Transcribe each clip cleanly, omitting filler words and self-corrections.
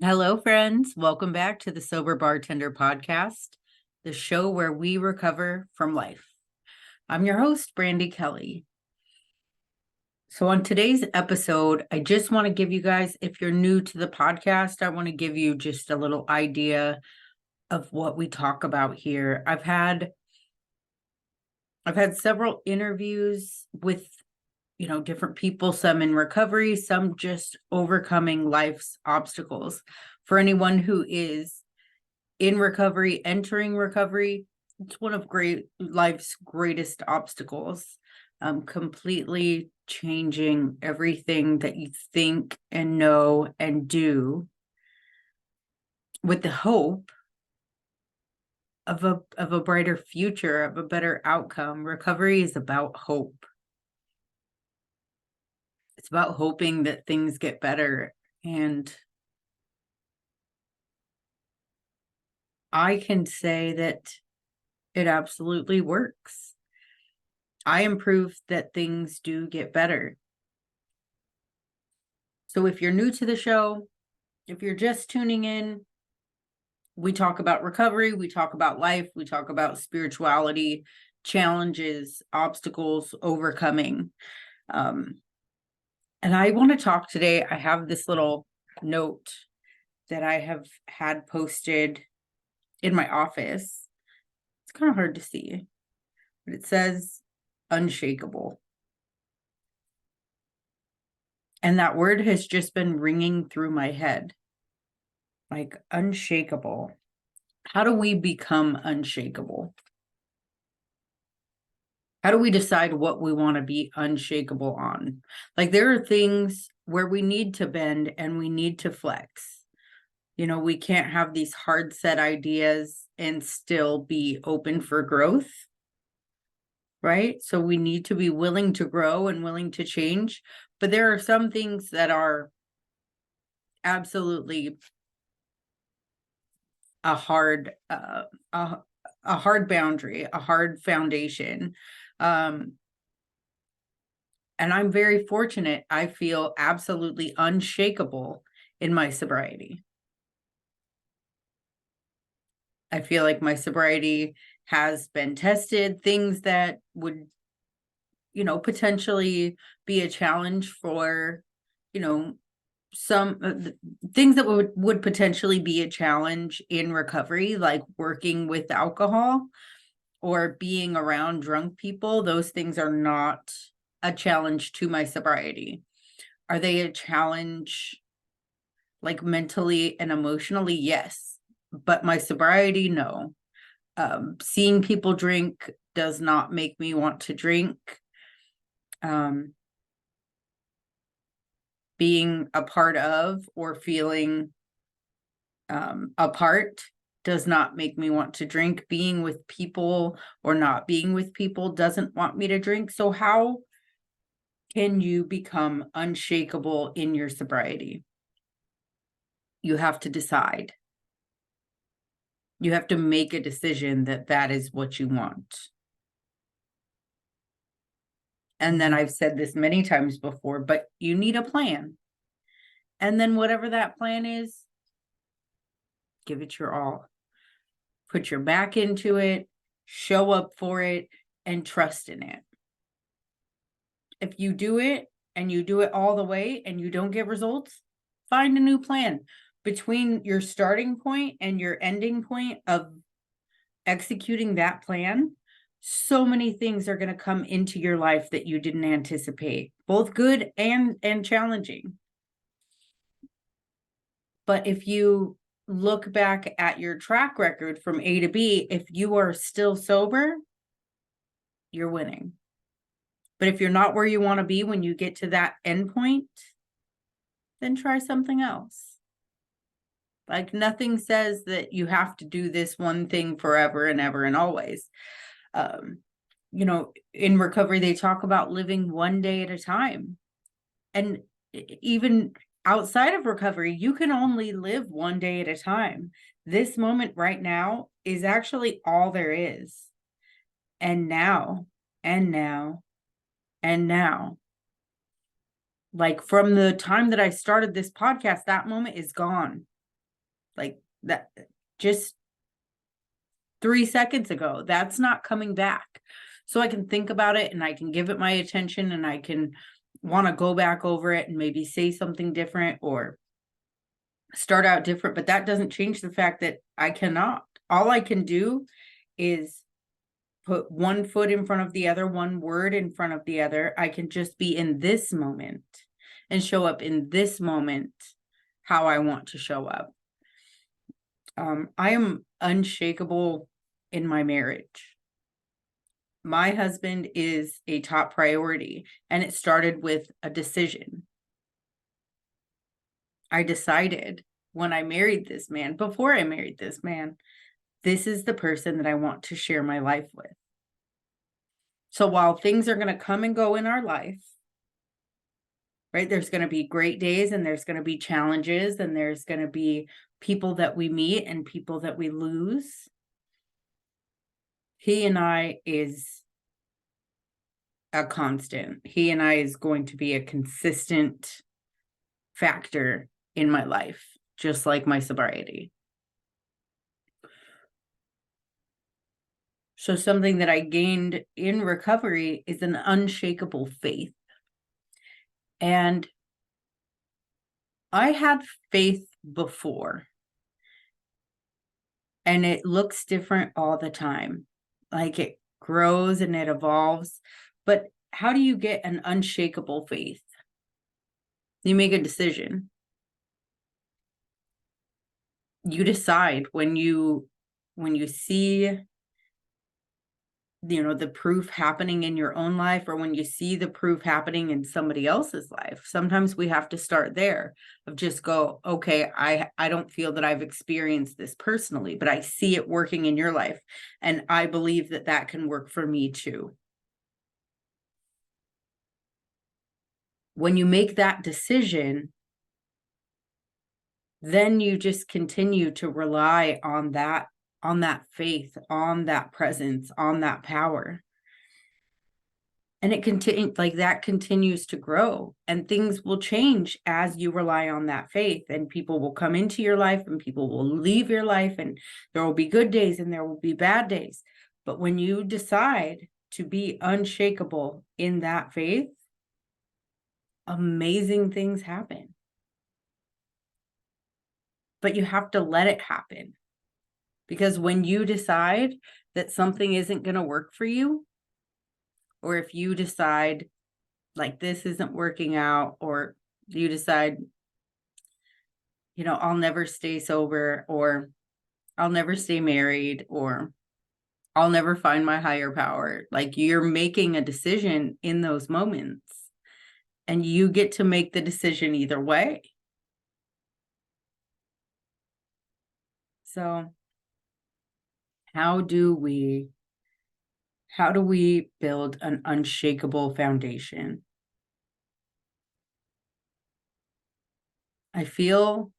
Hello, friends. Welcome back to the Sober Bartender podcast, the show where we recover from life. I'm your host, Brandi Kelly. So, on today's episode, I just want to give you guys, if you're new to the podcast, I want to give you just a little idea of what we talk about here. I've had several interviews with different people, some in recovery, some just overcoming life's obstacles. For anyone who is in recovery, entering recovery, it's one of life's greatest obstacles. Completely changing everything that you think and know and do with the hope of a brighter future, of a better outcome. Recovery is about hope. It's about hoping that things get better. And I can say that it absolutely works. I am proof that things do get better. So if you're new to the show, if you're just tuning in, we talk about recovery, we talk about life, we talk about spirituality, challenges, obstacles, overcoming. And I want to talk today. I have this little note that I have had posted in my office. It's kind of hard to see, but it says unshakable. And that word has just been ringing through my head. Like unshakable. How do we become unshakable? How do we decide what we want to be unshakable on? Like there are things where we need to bend and we need to flex. We can't have these hard set ideas and still be open for growth, right? So we need to be willing to grow and willing to change. But there are some things that are absolutely a hard boundary, a hard foundation. And I'm very fortunate. I feel absolutely unshakable in my sobriety. I feel like my sobriety has been tested. Things that would, potentially be a challenge for, some things that would potentially be a challenge in recovery, like working with alcohol or being around drunk people. Those things are not a challenge to my sobriety. Are they a challenge like mentally and emotionally? Yes. But my sobriety, no. Seeing people drink does not make me want to drink. Being a part of or feeling apart does not make me want to drink. Being with people or not being with people doesn't want me to drink. So how can you become unshakable in your sobriety? You have to decide. You have to make a decision that that is what you want. And then I've said this many times before, but you need a plan. And then whatever that plan is, give it your all. Put your back into it, show up for it, and trust in it. If you do it and you do it all the way and you don't get results, find a new plan. Between your starting point and your ending point of executing that plan, so many things are going to come into your life that you didn't anticipate, both good and challenging. But if you look back at your track record from A to B, if you are still sober, you're winning. But if you're not where you want to be when you get to that endpoint, then try something else. Like nothing says that you have to do this one thing forever and ever and always. In recovery, they talk about living one day at a time. And even outside of recovery, you can only live one day at a time. This moment right now is actually all there is. And now, and now, and now. Like from the time that I started this podcast, that moment is gone. like that just 3 seconds ago. That's not coming back. So I can think about it and I can give it my attention and I can want to go back over it and maybe say something different or start out different, but that doesn't change the fact that I cannot. All I can do is put one foot in front of the other, one word in front of the other. I can just be in this moment and show up in this moment how I want to show up. I am unshakable in my marriage. My husband is a top priority, and it started with a decision. I decided when I married this man, before I married this man, this is the person that I want to share my life with. So while things are going to come and go in our life, right? There's going to be great days and there's going to be challenges and there's going to be people that we meet and people that we lose. He and I is a constant. He and I is going to be a consistent factor in my life, just like my sobriety. So something that I gained in recovery is an unshakable faith. And I had faith before, and it looks different all the time. Like it grows and it evolves. But how do you get an unshakable faith? You make a decision. You decide when you see the proof happening in your own life, or when you see the proof happening in somebody else's life. Sometimes we have to start there of just go, okay, I don't feel that I've experienced this personally, but I see it working in your life. And I believe that that can work for me too. When you make that decision, then you just continue to rely on that faith, on that presence, on that power. And it continues to grow, and things will change as you rely on that faith, and people will come into your life and people will leave your life, and there will be good days and there will be bad days. But when you decide to be unshakable in that faith, amazing things happen. But you have to let it happen. Because when you decide that something isn't going to work for you, or if you decide like this isn't working out, or you decide, I'll never stay sober, or I'll never stay married, or I'll never find my higher power. Like, you're making a decision in those moments, and you get to make the decision either way. So how do we build an unshakable foundation? I feel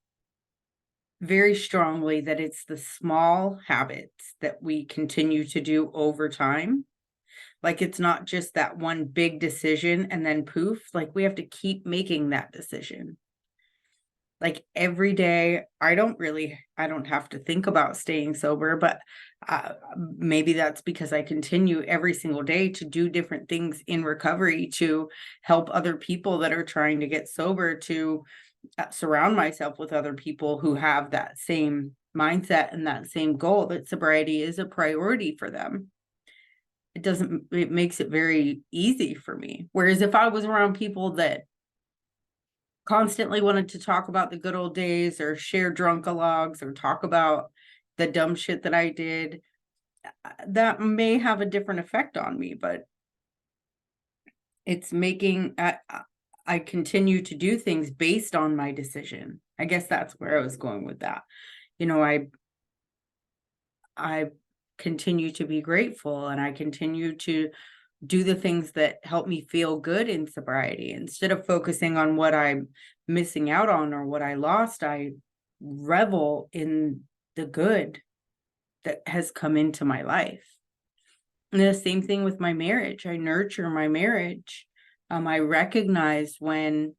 very strongly that it's the small habits that we continue to do over time. Like, it's not just that one big decision and then poof. Like, we have to keep making that decision. Like, every day, I don't have to think about staying sober, but maybe that's because I continue every single day to do different things in recovery to help other people that are trying to get sober, to surround myself with other people who have that same mindset and that same goal, that sobriety is a priority for them. It makes it very easy for me. Whereas if I was around people that constantly wanted to talk about the good old days, or share drunkalogs, or talk about the dumb shit that I did, that may have a different effect on me. But it's making I continue to do things based on my decision. I guess that's where I was going with that. I continue to be grateful, and I continue to do the things that help me feel good in sobriety. Instead of focusing on what I'm missing out on or what I lost, I revel in the good that has come into my life. And the same thing with my marriage. I nurture my marriage. I recognize when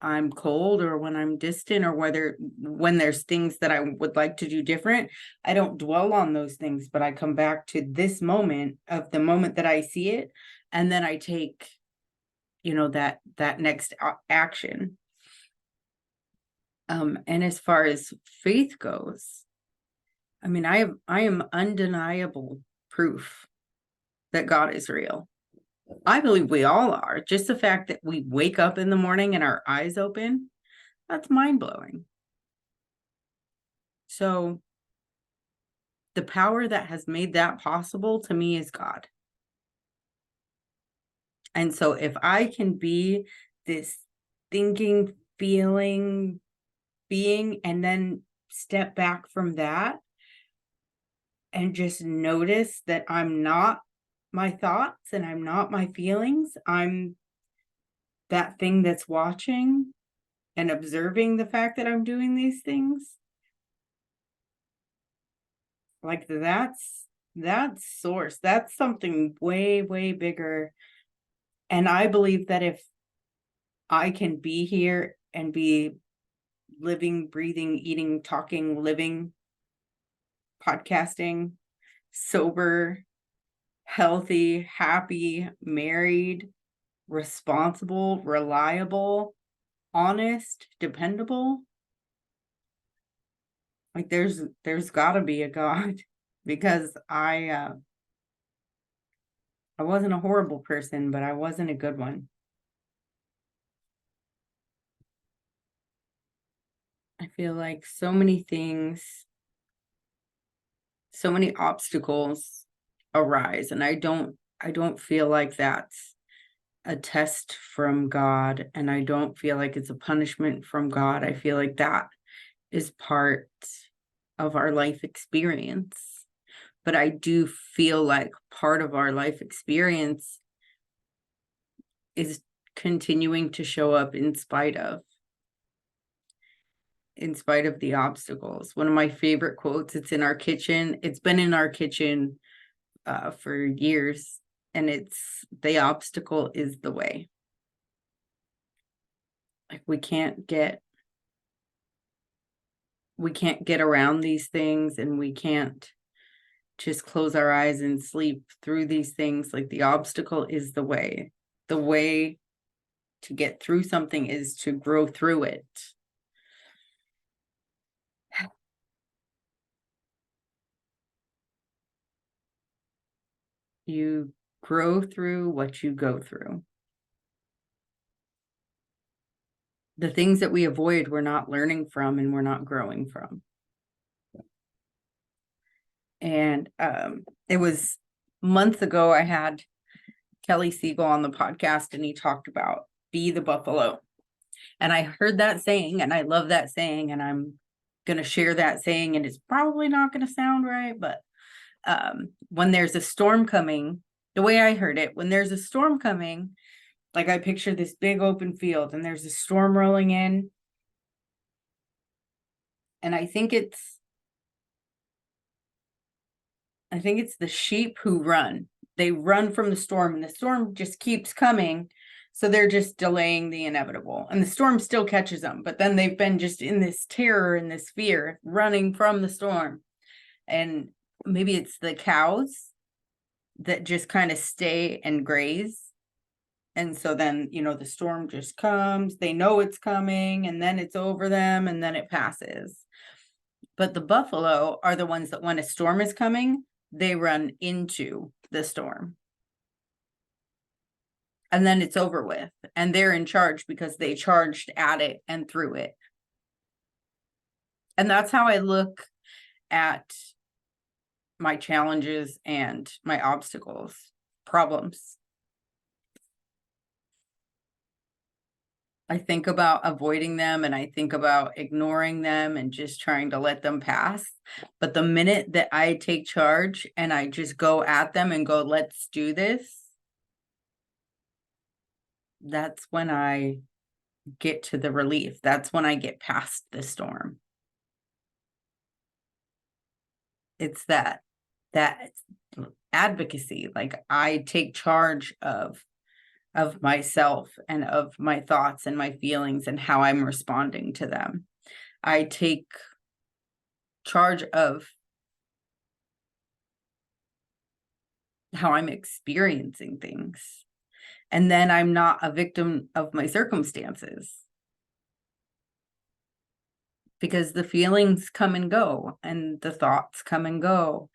I'm cold or when I'm distant or when there's things that I would like to do different, I don't dwell on those things, but I come back to this moment of the moment that I see it. And then I take, that next action. And as far as faith goes, I mean, I am undeniable proof that God is real. I believe we all are. Just the fact that we wake up in the morning and our eyes open, that's mind-blowing. So the power that has made that possible to me is God. And so if I can be this thinking, feeling, being, and then step back from that and just notice that I'm not my thoughts and I'm not my feelings, I'm that thing that's watching and observing the fact that I'm doing these things. Like that's source. That's something way, way bigger. And I believe that if I can be here and be living, breathing, eating, talking, living, podcasting, sober, healthy, happy, married, responsible, reliable, honest, dependable, like there's got to be a God, because I wasn't a horrible person, but I wasn't a good one. I feel like so many things, so many obstacles arise, and I don't feel like that's a test from God, and I don't feel like it's a punishment from God. I feel like that is part of our life experience. But I do feel like part of our life experience is continuing to show up in spite of the obstacles. One of my favorite quotes, it's in our kitchen. It's been in our kitchen for years, and it's, the obstacle is the way. Like we can't get around these things, and we can't just close our eyes and sleep through these things. Like the obstacle is the way. The way to get through something is to grow through it. You grow through what you go through. The things that we avoid, we're not learning from and we're not growing from. And it was months ago, I had Kelly Siegel on the podcast, and he talked about be the buffalo. And I heard that saying, and I love that saying, and I'm going to share that saying, and it's probably not going to sound right, but when there's a storm coming, the way I heard it, when there's a storm coming, like I picture this big open field and there's a storm rolling in. And I think it's the sheep who run. They run from the storm, and the storm just keeps coming. So they're just delaying the inevitable, and the storm still catches them. But then they've been just in this terror and this fear, running from the storm. And maybe it's the cows that just kind of stay and graze. And so then, the storm just comes, they know it's coming, and then it's over them, and then it passes. But the buffalo are the ones that when a storm is coming, they run into the storm. And then it's over with, and they're in charge because they charged at it and through it. And that's how I look at my challenges and my obstacles, problems. I think about avoiding them, and I think about ignoring them and just trying to let them pass. But the minute that I take charge and I just go at them and go, let's do this, that's when I get to the relief. That's when I get past the storm. It's that advocacy. Like I take charge of of myself and of my thoughts and my feelings and how I'm responding to them. I take charge of how I'm experiencing things. And then I'm not a victim of my circumstances. Because the feelings come and go and the thoughts come and go.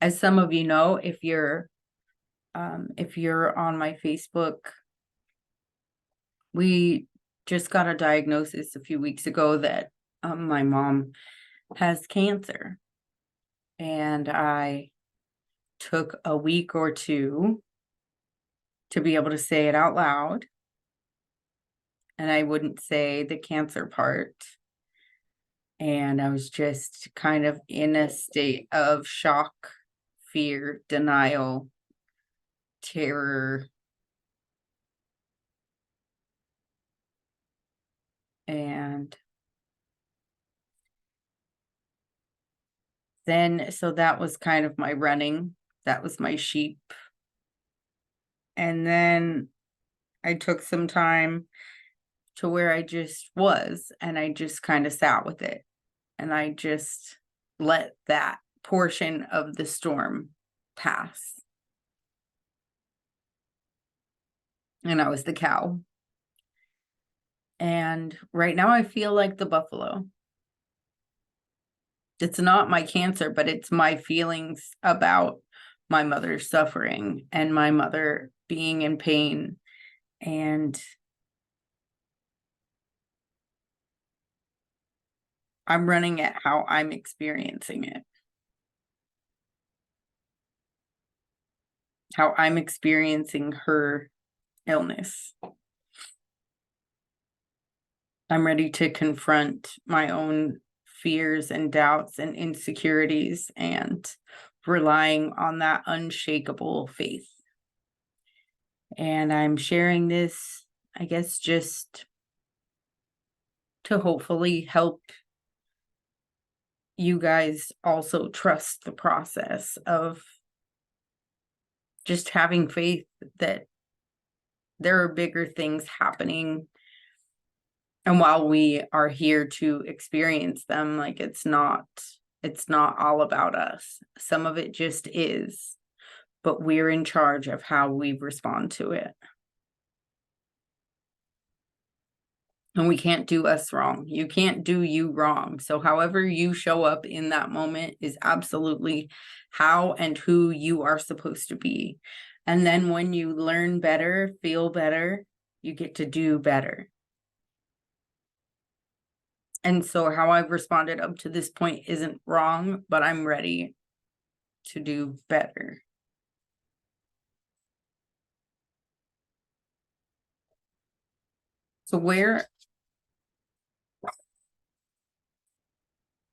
As some of you know, if you're on my Facebook, we just got a diagnosis a few weeks ago that my mom has cancer. And I took a week or two to be able to say it out loud. And I wouldn't say the cancer part. And I was just kind of in a state of shock, fear, denial, terror. And then, so that was kind of my running. That was my sheep. And then I took some time to where I just was, and I just kind of sat with it. And I just let that portion of the storm pass. And I was the cow. And right now I feel like the buffalo. It's not my cancer, but it's my feelings about my mother's suffering and my mother being in pain. And I'm running at how I'm experiencing it. How I'm experiencing her illness. I'm ready to confront my own fears and doubts and insecurities and relying on that unshakable faith. And I'm sharing this, I guess, just to hopefully help you guys also trust the process of just having faith that there are bigger things happening. And while we are here to experience them, like it's not all about us. Some of it just is, but we're in charge of how we respond to it. And we can't do us wrong. You can't do you wrong. So however you show up in that moment is absolutely how and who you are supposed to be. And then when you learn better, feel better, you get to do better. And so how I've responded up to this point isn't wrong, but I'm ready to do better. So where